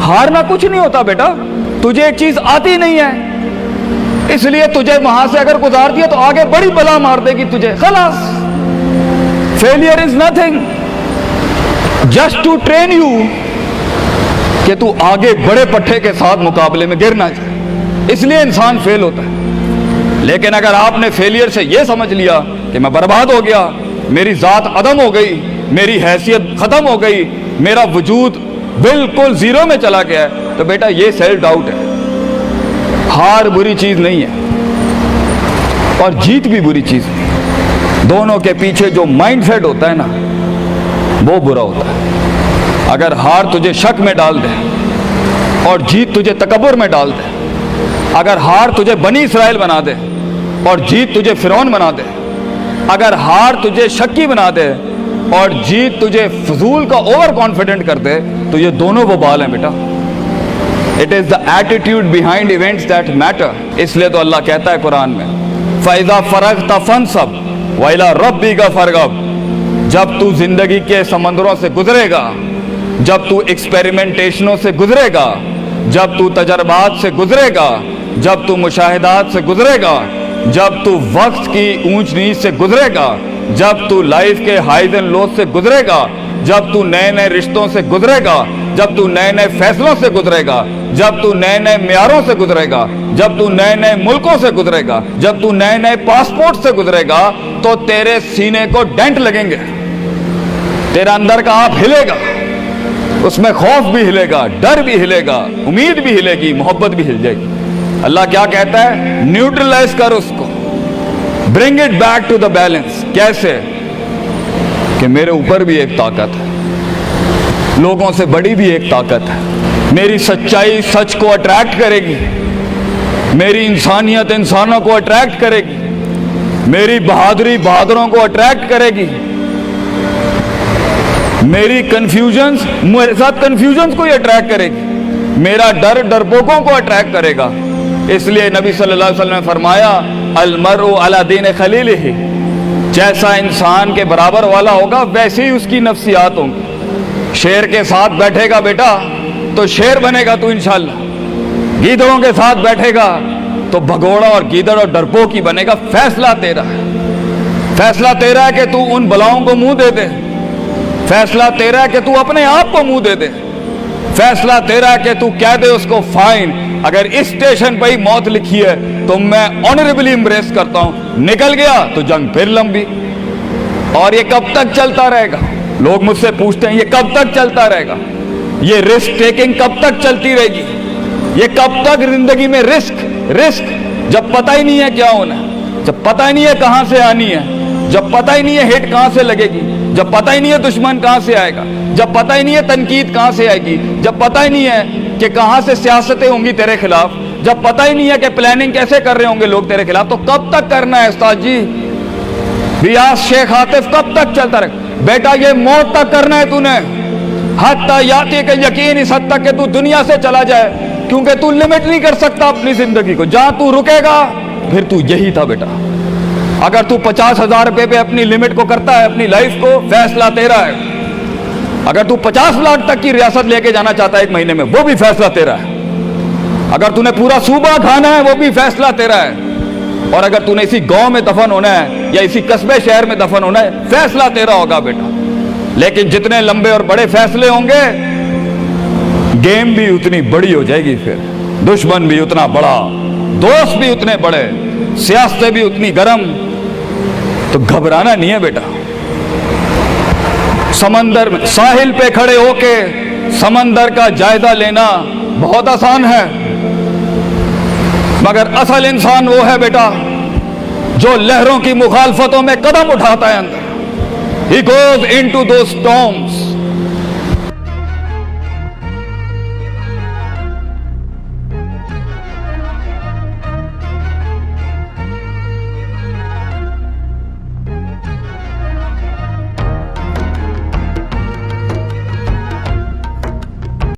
हारना कुछ नहीं होता बेटा, तुझे एक चीज आती नहीं है, इसलिए तुझे वहां से अगर गुजार दिया तो आगे बड़ी बला मार देगी तुझे, खलास। Failure is nothing, just to train you कि तू आगे बड़े पट्टे के साथ मुकाबले में गिर ना जाए, इसलिए इंसान फेल होता है। लेकिन अगर आपने फेलियर से यह समझ लिया कि मैं बर्बाद हो गया, मेरी जात अदम हो गई, मेरी हैसियत खत्म हो गई, मेरा वजूद बिल्कुल जीरो में चला गया है, तो बेटा ये सेल्फ डाउट है। हार बुरी चीज नहीं है और जीत भी बुरी चीज नहीं, दोनों के पीछे जो माइंडसेट होता है ना वो बुरा होता है। अगर हार तुझे शक में डाल दे और जीत तुझे तकब्बुर में डाल दे, अगर हार तुझे बनी इसराइल बना दे और जीत तुझे फिरौन बना दे, अगर हार तुझे शक्की बना दे और जीत तुझे फजूल का ओवर कॉन्फिडेंट कर दे, तो ये दोनों वबाल हैं बेटा। It is the attitude behind events that matter. इसलिए तो अल्लाह कहता है कुरान में, फैज़ा फरग़्त फंसब व इला रब्बिका फरग़ब। जब तू जिंदगी के समंदरों से गुजरेगा, जब तू एक्सपेरिमेंटेशनों से गुजरेगा, जब तू तजर्बात से गुजरेगा, जब तू मुशाहिदात से गुजरेगा, जब तू वक्त की ऊंच नीच से गुजरेगा, जब तू लाइफ के हाइज एंड लोज से गुजरेगा, जब तू नए नए रिश्तों से गुजरेगा, जब तू नए नए फैसलों से गुजरेगा, जब तू नए नए म्यारों से गुजरेगा, जब तू नए नए मुल्कों से गुजरेगा, जब तू नए नए पासपोर्ट से गुजरेगा, तो तेरे सीने को डेंट लगेंगे, तेरा अंदर का आप हिलेगा, उसमें खौफ भी हिलेगा, डर भी हिलेगा, उम्मीद भी हिलेगी, मोहब्बत भी हिल जाएगी। अल्लाह क्या कहता है, न्यूट्रलाइज कर उसको, bring it back to the balance. कैसे? कि मेरे ऊपर भी एक ताकत है, लोगों से बड़ी भी एक ताकत है, मेरी सच्चाई सच को अट्रैक्ट करेगी, मेरी इंसानियत इंसानों को अट्रैक्ट करेगी, मेरी बहादुरी बहादुरों को अट्रैक्ट करेगी, मेरी कंफ्यूजन्स मेरे साथ कंफ्यूजन्स को ही अट्रैक्ट करेगी, मेरा डर डरपोकों को अट्रैक्ट करेगा। इसलिए नबी सल्लल्लाहु अलैहि वसल्लम ने फरमाया, अल मरउ अला दीन खलीलिही, जैसा इंसान के बराबर वाला होगा वैसे ही उसकी नफ्सियात होंगी। शेर के साथ बैठेगा बेटा तो शेर बनेगा तू इंशाल्लाह, गीदड़ों के साथ बैठेगा तो भगोड़ा और गीदड़ और डरपोक ही बनेगा। फैसला तेरा है, फैसला तेरा है कि तू उन बलाओं को मुंह दे दे, फैसला तेरा है कि तू अपने आप को मुंह दे दे, फैसला तेरा है कि तू कह दे उसको फाइन, अगर इस स्टेशन पर ही मौत लिखी है तो मैं ऑनरेबली एम्ब्रेस करता हूं, निकल गया तो जंग फिर लंबी। और ये कब तक चलता रहेगा? लोग मुझसे पूछते हैं ये कब तक चलता रहेगा, ये रिस्क टेकिंग कब तक चलती रहेगी, ये कब तक जिंदगी में रिस्क रिस्क, जब पता ही नहीं है क्या होना है, जब पता ही नहीं है कहां से आनी है, जब पता ही नहीं है हिट कहां से लगेगी, जब पता ही नहीं है दुश्मन कहां से आएगा, जब पता ही नहीं है तनकीद कहां से आएगी, जब पता ही नहीं है कि कहां से सियासतें होंगी तेरे खिलाफ, जब पता ही नहीं है कि प्लानिंग कैसे कर रहे होंगे लोग तेरे खिलाफ, तो कब तक करना है उस्ताद जी? रियाज शेख आतिफ, कब तक चलता रहे? बेटा ये मौत तक करना है तूने, हत्ता याती के यकीन, इस हद तक कि तू दुनिया से चला जाए, क्योंकि तू लिमिट नहीं कर सकता अपनी जिंदगी को, जहां तू रुकेगा फिर तू यही था बेटा। अगर तू 50,000 रुपए पे अपनी लिमिट को करता है, अपनी लाइफ को, फैसला तेरा है। अगर तू 50 लाख तक की रियासत लेके जाना चाहता है एक महीने में, वो भी फैसला तेरा है। अगर तूने पूरा सूबा खाना है, वो भी फैसला तेरा है। और अगर तूने इसी गांव में दफन होना है या इसी कस्बे शहर में दफन होना है, फैसला तेरा होगा बेटा। लेकिन जितने लंबे और बड़े फैसले होंगे, गेम भी उतनी बड़ी हो जाएगी, फिर दुश्मन भी उतना बड़ा, दोस्त भी उतने बड़े, सियासतें भी उतनी गर्म। तो घबराना नहीं है बेटा। समंदर में साहिल पे खड़े होके समंदर का जायजा लेना बहुत आसान है, मगर असल इंसान वो है बेटा जो लहरों की मुखालफतों में कदम उठाता है अंदर। He goes into those storms